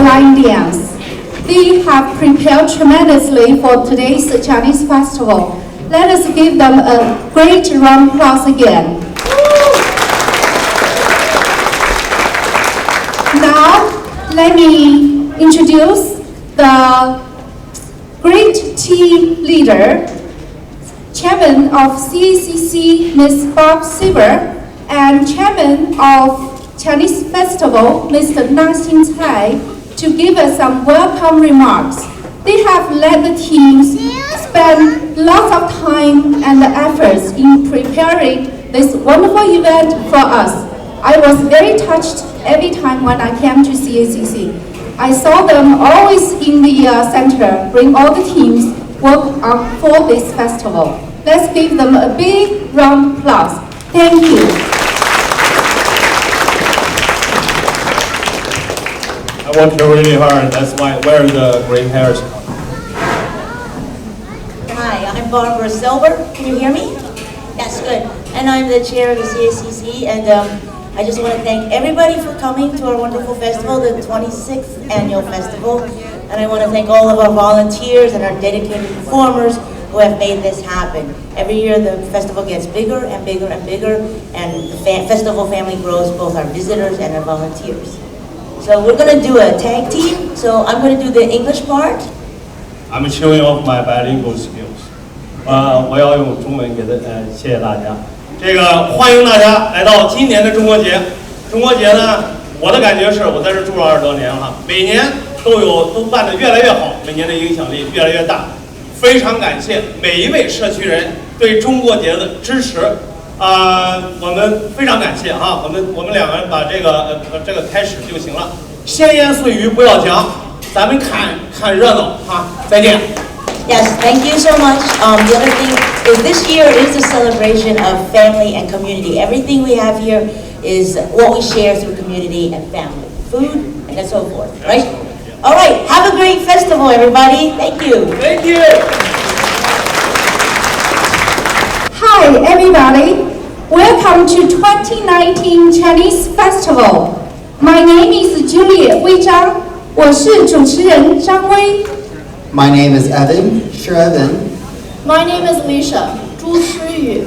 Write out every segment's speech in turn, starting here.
Hongliang. They have prepared tremendously for today's Chinese festival. Let us give them a great round of applause again. Now, let me introduce the great team leader, Chairman of CACC, Ms. Bob Sieber, and Chairman of Chinese Festival, Mr. Naxing Cai, to give us some welcome remarks. They have led the teams, spent lots of time and efforts in preparing this wonderful event for us. I was very touched every time when I came to CACC. I saw them always in the center, bring all the teams, work on for this festival. Let's give them a big round of applause. Thank you. I worked really hard, that's why where the gray hairs come. Hi, I'm Barbara Silver. Can you hear me? That's good. And I'm the chair of the CACC, and I just want to thank everybody for coming to our wonderful festival, the 26th annual festival. And I want to thank all of our volunteers and our dedicated performers who have made this happen. Every year the festival gets bigger and bigger and bigger, and the festival family grows, both our visitors and our volunteers. So we're going to do a tag team. So I'm going to do the English part. I'm showing off my bilingual skills. 我要用中文给谢谢大家。这个欢迎大家来到今年的中国节。中国节呢，我的感觉是我在这住了20多年了，每年都办得越来越好，每年的影响力越来越大。非常感谢每一位社区人对中国节的支持。我们非常感谢啊！我们两个人把这个开始就行了，闲言碎语不要讲，咱们看热闹哈！再见。Yes, thank you so much. The other thing is this year is a celebration of family and community. Everything we have here is what we share through community and family, food and so forth, right? All right, have a great festival, everybody. Thank you. Thank you. Hi, everybody. Welcome to 2019 Chinese Festival. My name is Juliet 魏章，我是主持人张薇。My name is Evan, Evan. My name is Alicia, 朱诗雨.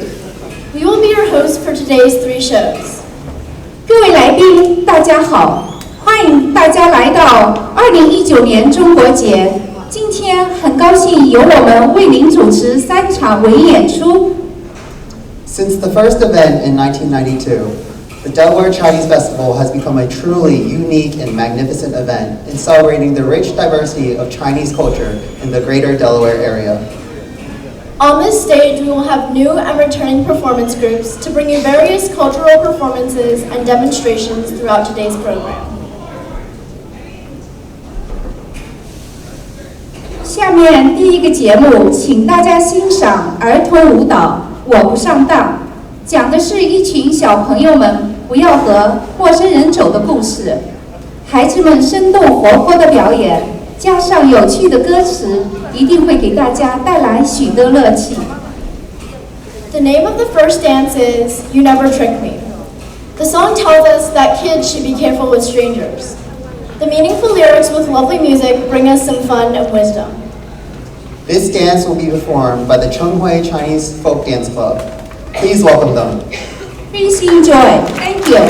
We will be your hosts for today's 3 shows. 各位来宾，大家好，欢迎大家来到2019年中国节。今天很高兴由我们为您主持3场微演出。Since the first event in 1992, the Delaware Chinese Festival has become a truly unique and magnificent event in celebrating the rich diversity of Chinese culture in the greater Delaware area. On this stage, we will have new and returning performance groups to bring you various cultural performances and demonstrations throughout today's program. 下面第一个节目，请大家欣赏儿童舞蹈《我不上当》，讲的是一群小朋友们不要和陌生人走的故事。孩子们生动活泼的表演，加上有趣的歌词，一定会给大家带来许多乐趣。The name of the first dance is You Never Trick Me. The song tells us that kids should be careful with strangers. The meaningful lyrics with lovely music bring us some fun and wisdom. This dance will be performed by the Chenghui Chinese Folk Dance Club. Please welcome them. Please enjoy. Thank you.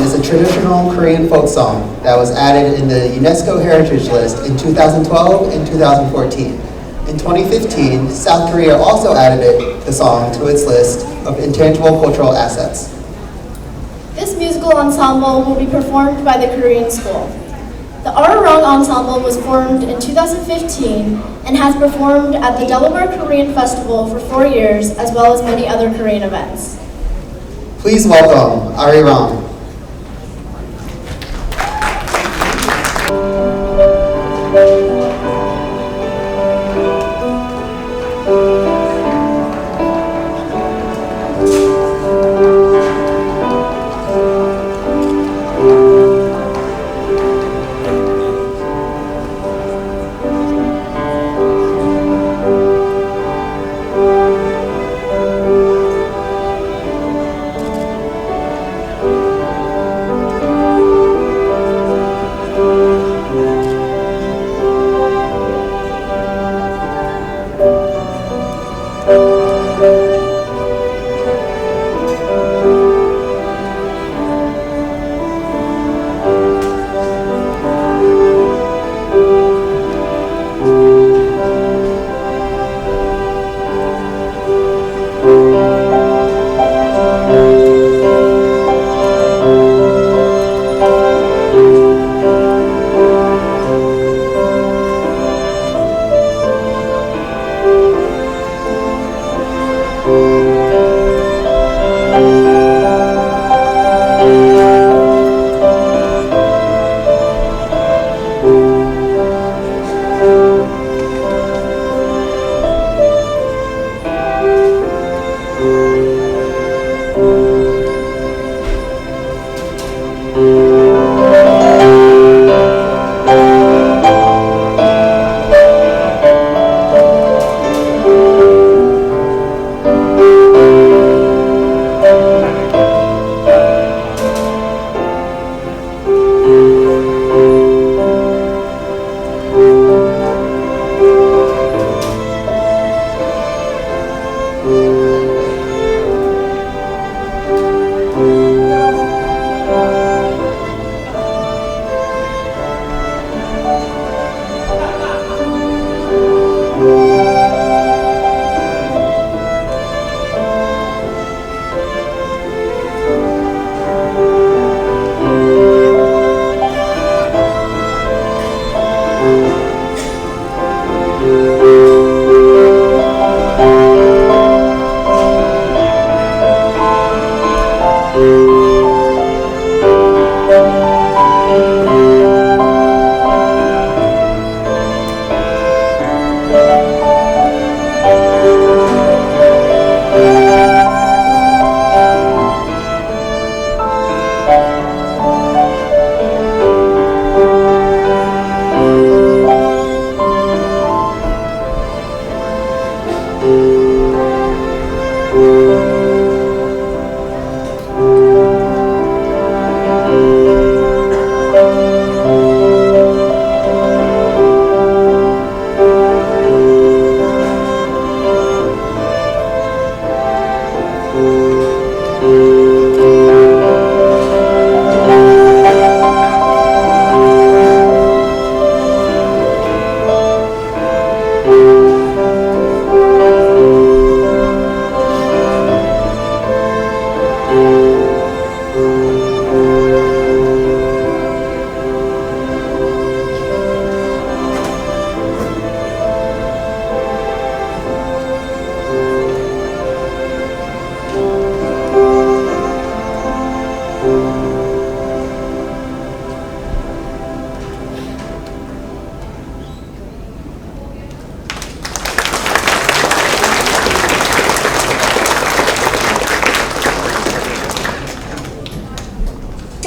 Is a traditional Korean folk song that was added in the UNESCO Heritage List in 2012 and 2014. In 2015, South Korea also added the song to its list of intangible cultural assets. This musical ensemble will be performed by the Korean School. The Arirang Ensemble was formed in 2015 and has performed at the Delaware Korean Festival for 4 years, as well as many other Korean events. Please welcome Arirang.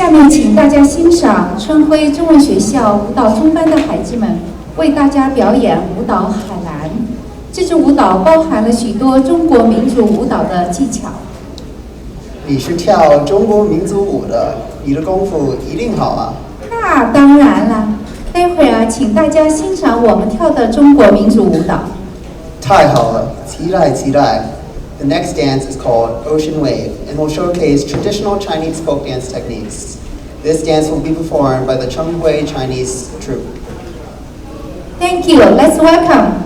下面请大家欣赏春晖中文学校舞蹈中班的孩子们为大家表演舞蹈海蓝。这支舞蹈包含了许多中国民族舞蹈的技巧。你是跳中国民族舞的，你的功夫一定好啊！那当然啦，待会儿请大家欣赏我们跳的中国民族舞蹈。太好了，期待期待。The next dance is called Ocean Wave and will showcase traditional Chinese folk dance techniques. This dance will be performed by the Chenghui Chinese troupe. Thank you. Let's welcome.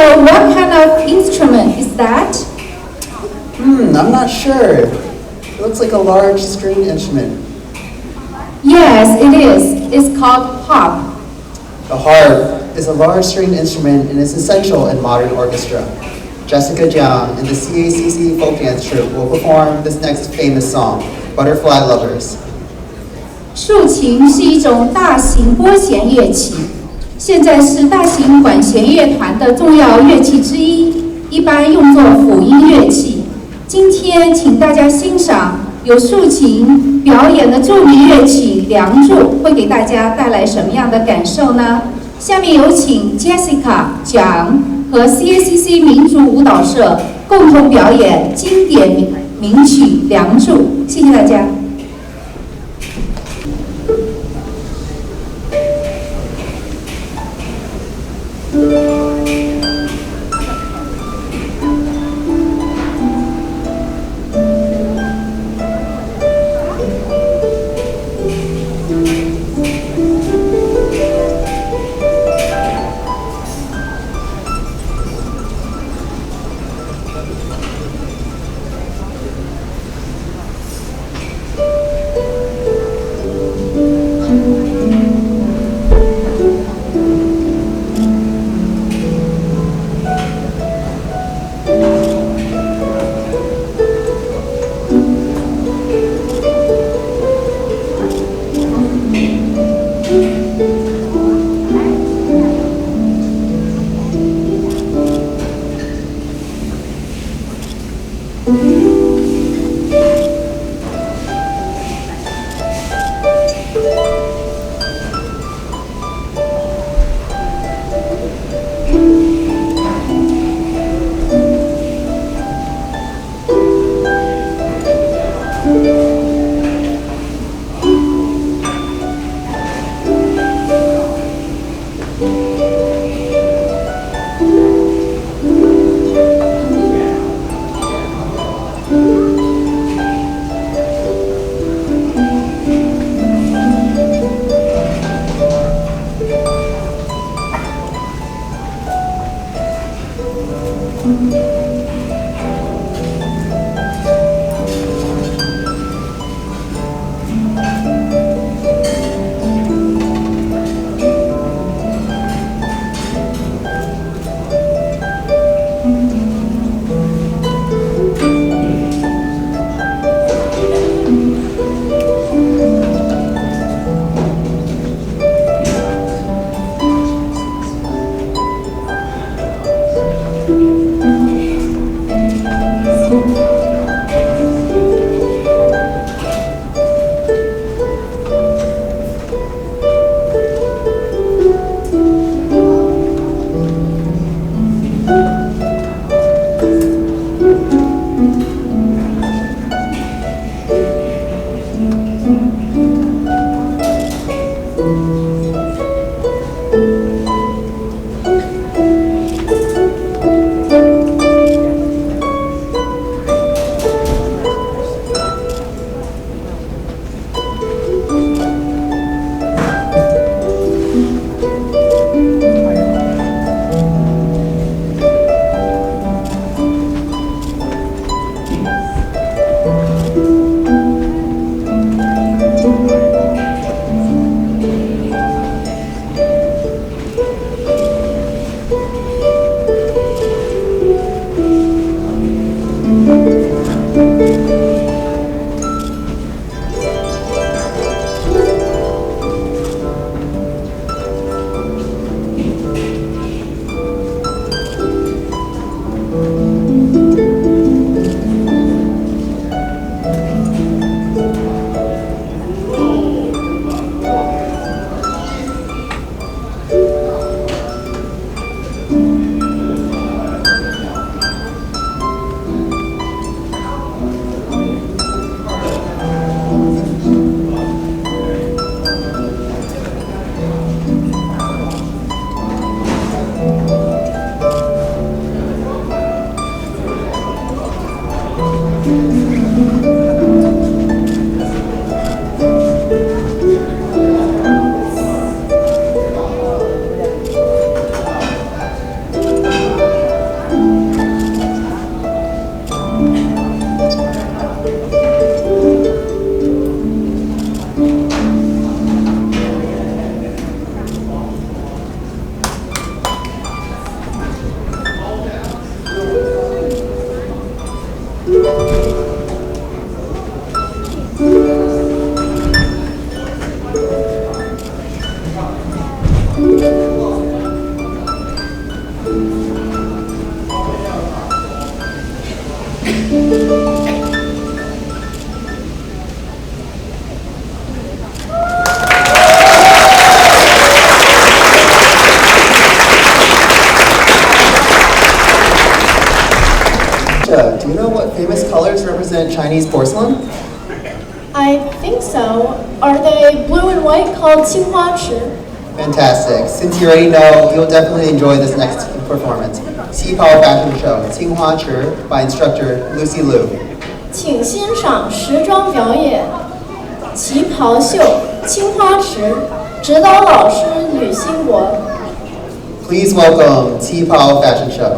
So what kind of instrument is that? I'm not sure. It looks like a large string instrument. Yes, it is. It's called harp. The harp is a large stringed instrument and is essential in modern orchestra. Jessica Jiang and the CACC folk dance troupe will perform this next famous song, Butterfly Lovers. 竖琴是一种大型拨弦乐器，现在是大型管弦乐团的重要乐器之一，一般用作辅音乐器。今天请大家欣赏由竖琴表演的著名乐曲《梁祝》，会给大家带来什么样的感受呢？下面有请 Jessica、Jiang 和 CACC 民族舞蹈社共同表演经典名曲《梁祝》，谢谢大家。100% Chinese porcelain? I think so. Are they blue and white called 青花瓷? Fantastic. Since you already know, you'll definitely enjoy this next performance. Qipao Fashion Show, 青花瓷 by instructor Lucy Liu. 请欣赏时装表演旗袍秀青花瓷，指导老师吕兴国。 Please welcome Qipao Fashion Show.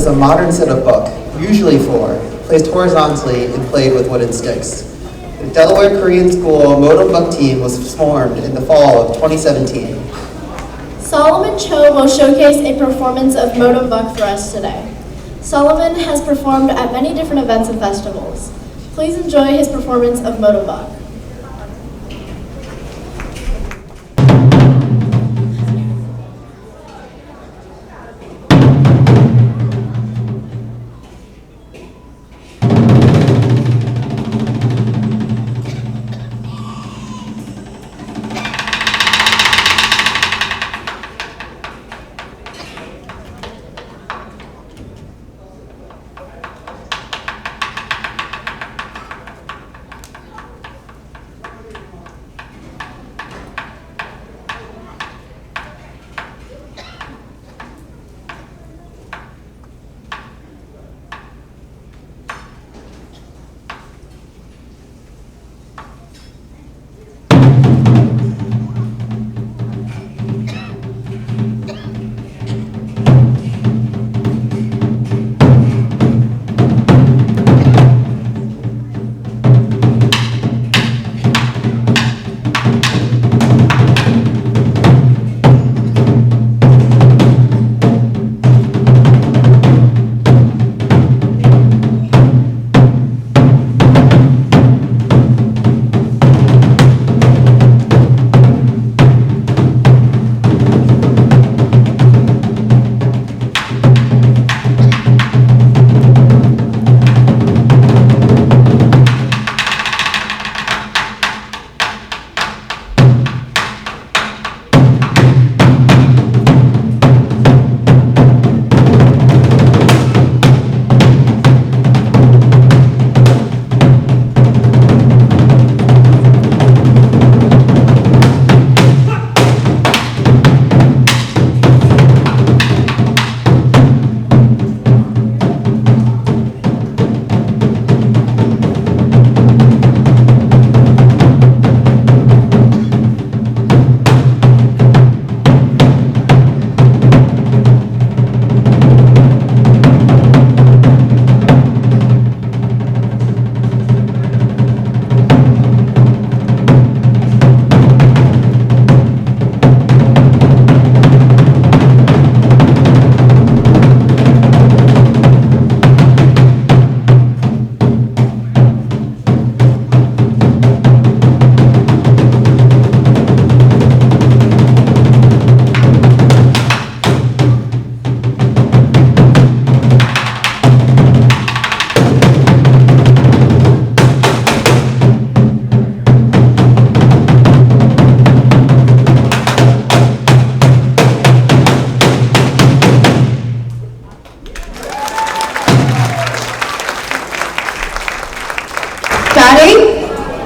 is a modern set of book, usually 4, placed horizontally and played with wooden sticks. The Delaware Korean School Modem Book team was formed in the fall of 2017. Solomon Cho will showcase a performance of Modem Buck for us today. Solomon has performed at many different events and festivals. Please enjoy his performance of Modem Buck.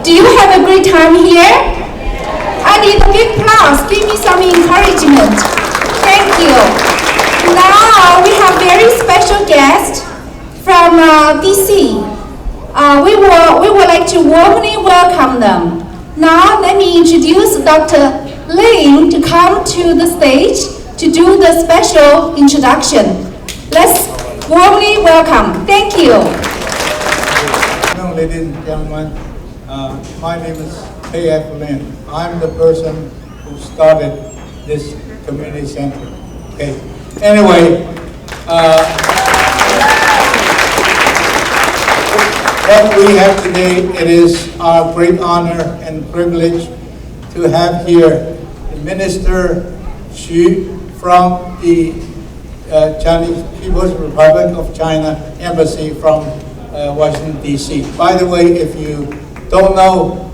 Do you have a great time here? I need a big applause. Give me some encouragement. Thank you. Now we have very special guest from DC. We would like to warmly welcome them. Now let me introduce Dr. Ling to come to the stage to do the special introduction. Let's warmly welcome. Thank you. Hello, ladies and gentlemen. My name is A.F. Lin. I'm the person who started this community center. Okay. Anyway, what we have today, it is our great honor and privilege to have here the Minister Xu from the Chinese People's Republic of China Embassy from Washington, D.C. By the way, if you don't know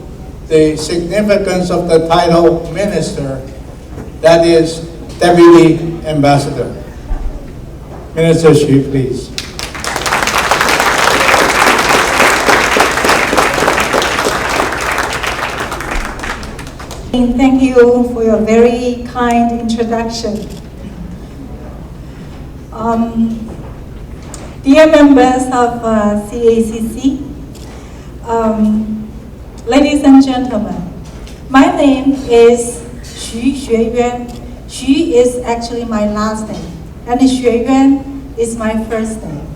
the significance of the title Minister, that is Deputy Ambassador. Minister Xu, please. Thank you for your very kind introduction. Dear members of CACC, ladies and gentlemen, my name is Xu Xueyuan. Xu is actually my last name, and Xueyuan is my first name.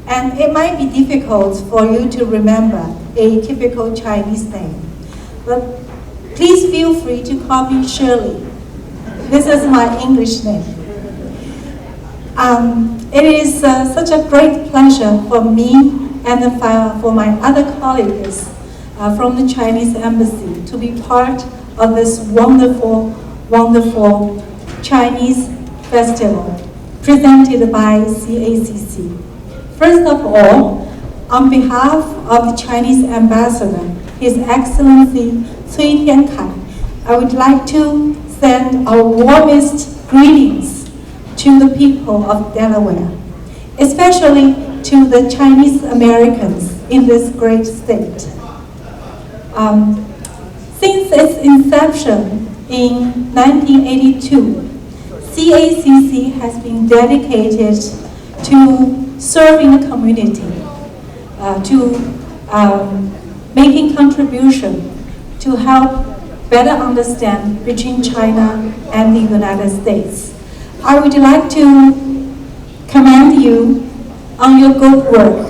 And it might be difficult for you to remember a typical Chinese name. But please feel free to call me Shirley. This is my English name. It is such a great pleasure for me and for my other colleagues from the Chinese Embassy to be part of this wonderful, wonderful Chinese festival presented by CACC. First of all, on behalf of the Chinese Ambassador, His Excellency Cui Tiankai, I would like to send our warmest greetings to the people of Delaware, especially to the Chinese Americans in this great state. Since its inception in 1982, CACC has been dedicated to serving the community, to making contribution to help better understand between China and the United States. I would like to commend you on your good work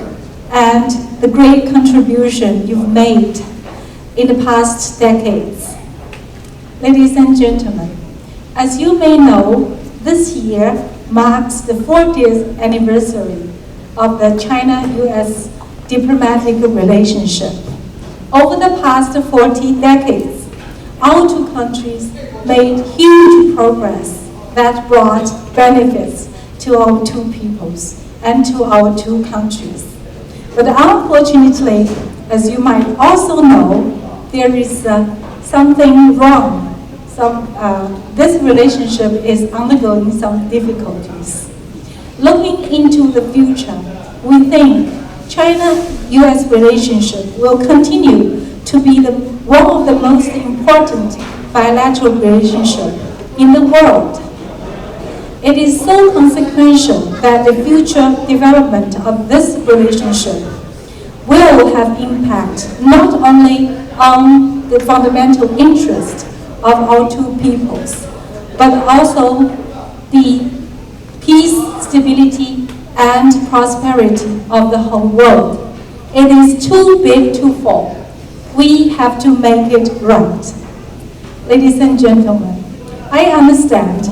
and the great contribution you've made in the past decades. Ladies and gentlemen, as you may know, this year marks the 40th anniversary of the China-US diplomatic relationship. Over the past 40 decades, our two countries made huge progress that brought benefits to our two peoples and to our two countries. But unfortunately, as you might also know, there is something wrong. This relationship is undergoing some difficulties. Looking into the future, we think China-US relationship will continue to be one of the most important bilateral relationships in the world. It is so consequential that the future development of this relationship will have impact not only on the fundamental interest of our two peoples, but also the peace, stability, and prosperity of the whole world. It is too big to fall. We have to make it right. Ladies and gentlemen, I understand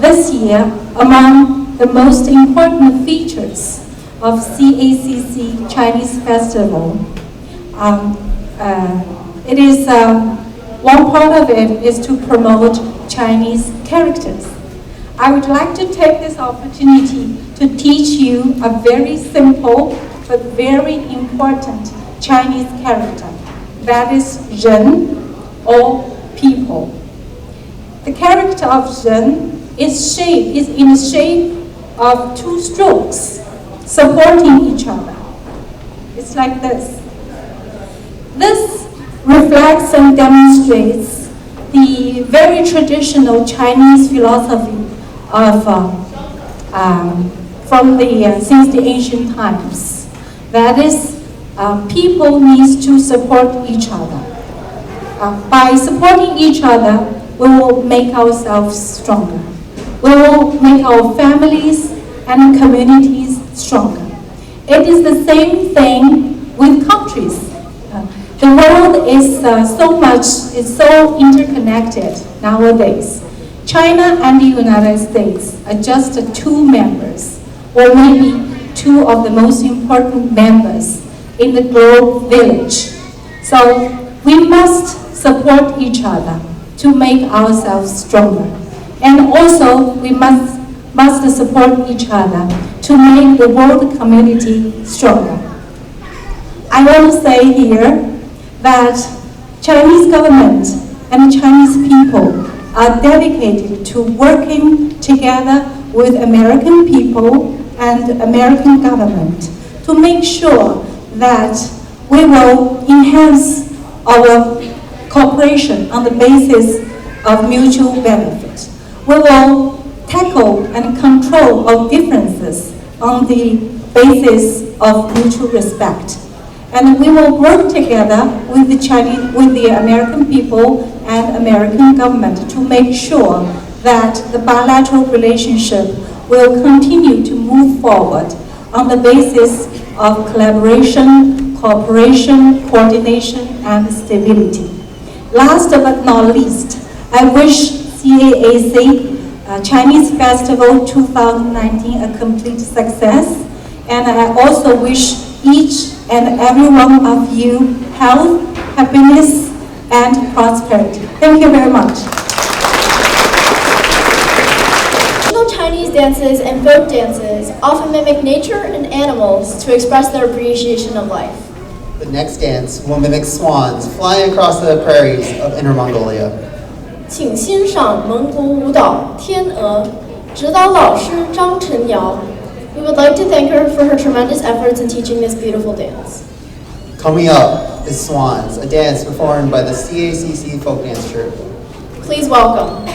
this year, among the most important features of CACC Chinese Festival, one part of it is to promote Chinese characters. I would like to take this opportunity to teach you a very simple but very important Chinese character. That is Ren, or people. The character of Ren is in the shape of two strokes supporting each other. It's like this. This reflects and demonstrates the very traditional Chinese philosophy of since the ancient times. That is, people need to support each other. By supporting each other, we will make ourselves stronger. We will make our families and communities stronger. It is the same thing with countries. The world is so interconnected nowadays. China and the United States are just two members, or maybe two of the most important members in the globe village. So we must support each other to make ourselves stronger. And also we must support each other to make the world community stronger. I want to say here that Chinese government and Chinese people are dedicated to working together with American people and American government to make sure that we will enhance our cooperation on the basis of mutual benefit. We will tackle and control our differences on the basis of mutual respect. And we will work together with the American people and American government to make sure that the bilateral relationship will continue to move forward on the basis of collaboration, cooperation, coordination, and stability. Last but not least, I wish CAAC Chinese Festival 2019 a complete success, and I also wish each and every one of you health, happiness, and prosperity. Thank you very much. Traditional Chinese dances and folk dances often mimic nature and animals to express their appreciation of life. The next dance will mimic swans flying across the prairies of Inner Mongolia. 请欣赏蒙古舞蹈《天鹅》，指导老师张晨瑶。We would like to thank her for her tremendous efforts in teaching this beautiful dance. Coming up is Swans, a dance performed by the CACC folk dance troupe. Please welcome.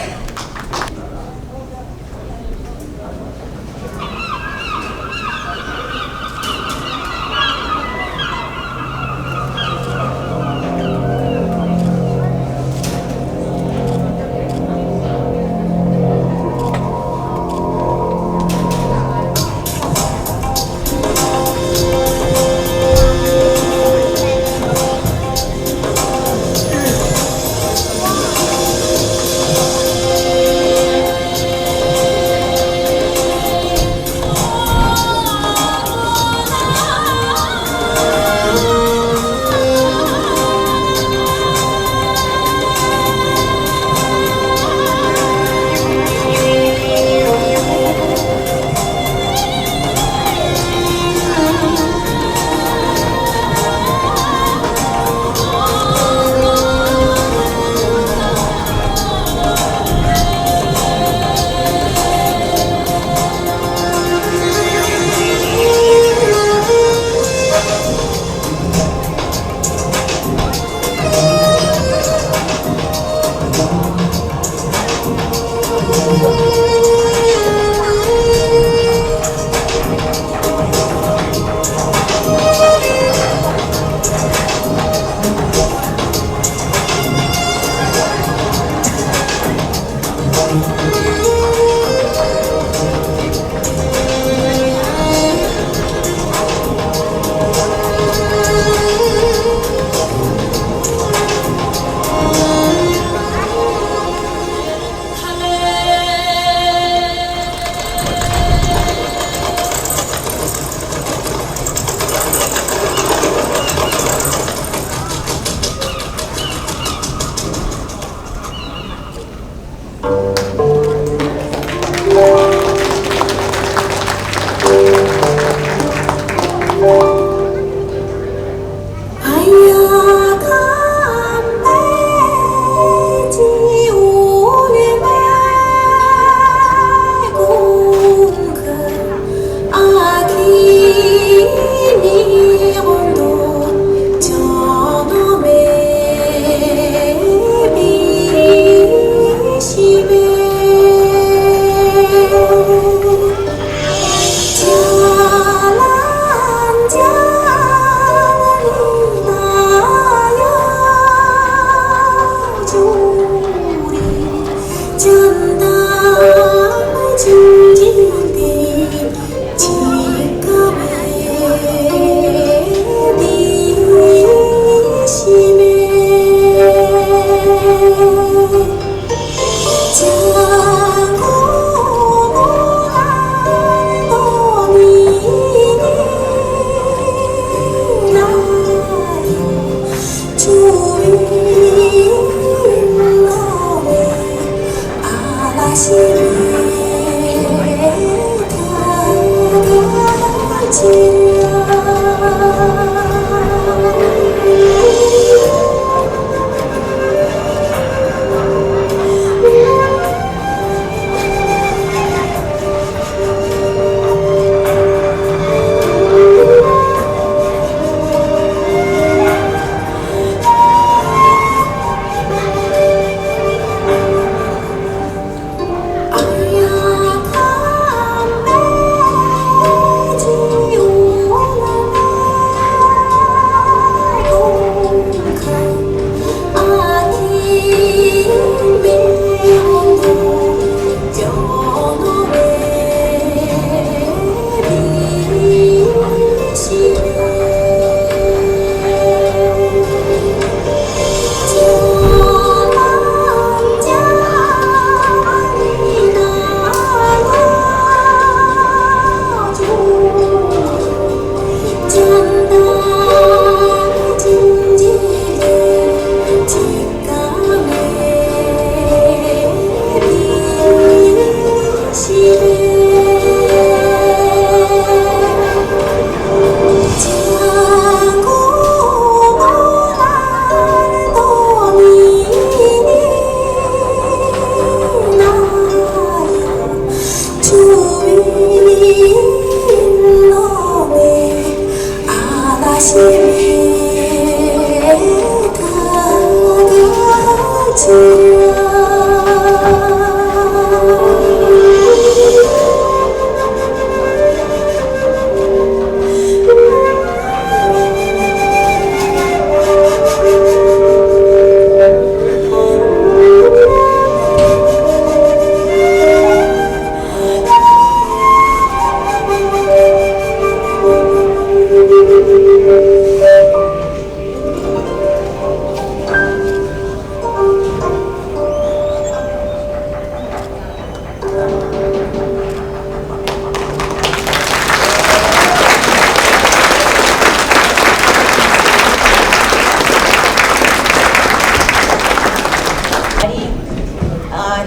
I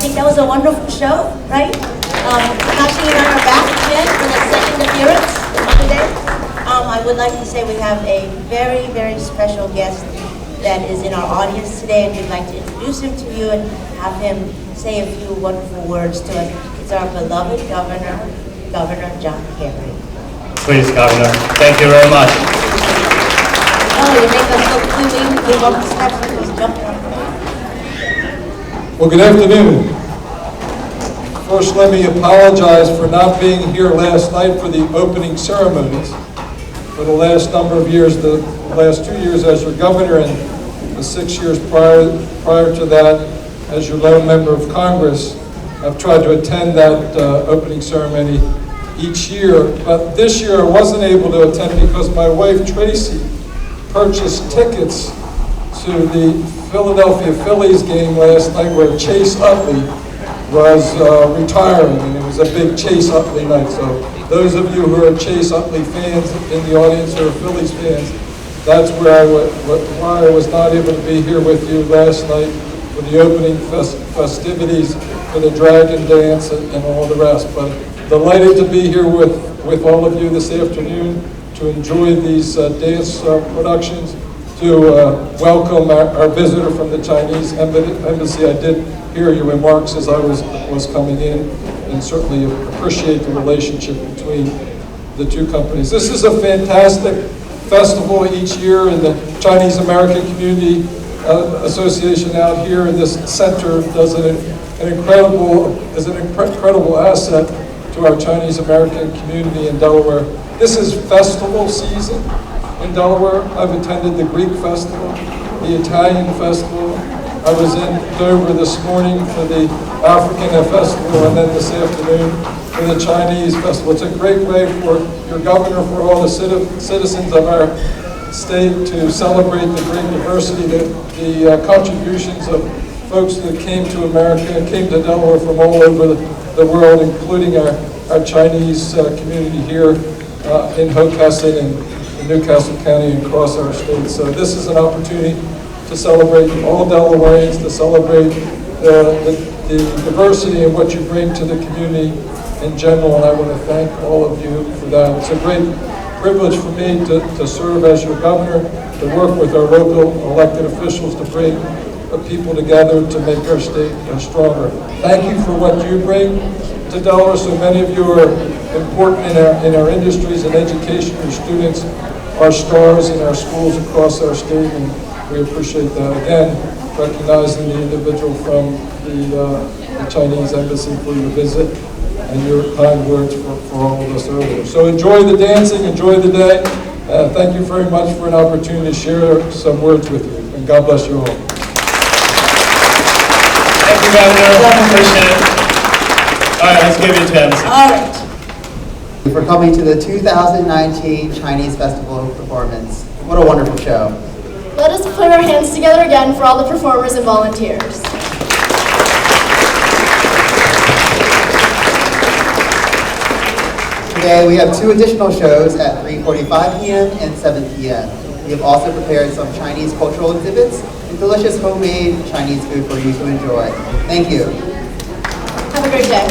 think that was a wonderful show, right? CACCC and I are back again for the second appearance today. I would like to say we have a very, very special guest that is in our audience today, and we'd like to introduce him to you and have him say a few wonderful words to us. It's our beloved Governor, Governor Jiang. Please, Governor. Thank you very much. Oh, you make us look clean. We walk the steps and just jump up. Well, good afternoon. First, let me apologize for not being here last night for the opening ceremonies. For the last number of years, the last 2 years as your governor and the 6 years prior to that as your lone member of Congress, I've tried to attend that opening ceremony each year. But this year I wasn't able to attend because my wife Tracy purchased tickets to the Philadelphia Phillies game last night where Chase Utley was retiring, and it was a big Chase Utley night. So those of you who are Chase Utley fans in the audience or Phillies fans, that's where why I was not able to be here with you last night for the opening festivities, for the Dragon Dance and all the rest. But delighted to be here with all of you this afternoon to enjoy these dance productions, to welcome our visitor from the Chinese Embassy. I did hear your remarks as I was coming in, and certainly appreciate the relationship between the two companies. This is a fantastic festival each year, and the Chinese American Community Association out here in this center does an incredible asset to our Chinese American community in Delaware. This is festival season in Delaware. I've attended the Greek Festival, the Italian Festival. I was in Dover this morning for the African Festival, and then this afternoon for the Chinese Festival. It's a great way for your governor, for all the citizens of our state to celebrate the great diversity, the contributions of folks that came to America and came to Delaware from all over the world, including our Chinese community here in Hocassin and Newcastle County and across our state. So this is an opportunity to celebrate all Delawareans, to celebrate the diversity and what you bring to the community in general, and I want to thank all of you for that. It's a great privilege for me to serve as your governor, to work with our local elected officials to bring people together to make our state stronger. Thank you for what you bring to Delaware. So many of you are important in our industries and education. Your students are stars in our schools across our state, and we appreciate that. Again, recognizing the individual from the Chinese Embassy for your visit and your kind words for all of us earlier. So enjoy the dancing, enjoy the day. Thank you very much for an opportunity to share some words with you, and God bless you all. Thank you, Governor. Appreciate it. All right, let's give it to MC. All right. For coming to the 2019 Chinese Festival performance. What a wonderful show. Let us put our hands together again for all the performers and volunteers. Today we have 2 additional shows at 3:45 p.m. and 7 p.m. We have also prepared some Chinese cultural exhibits and delicious homemade Chinese food for you to enjoy. Thank you. Have a great day.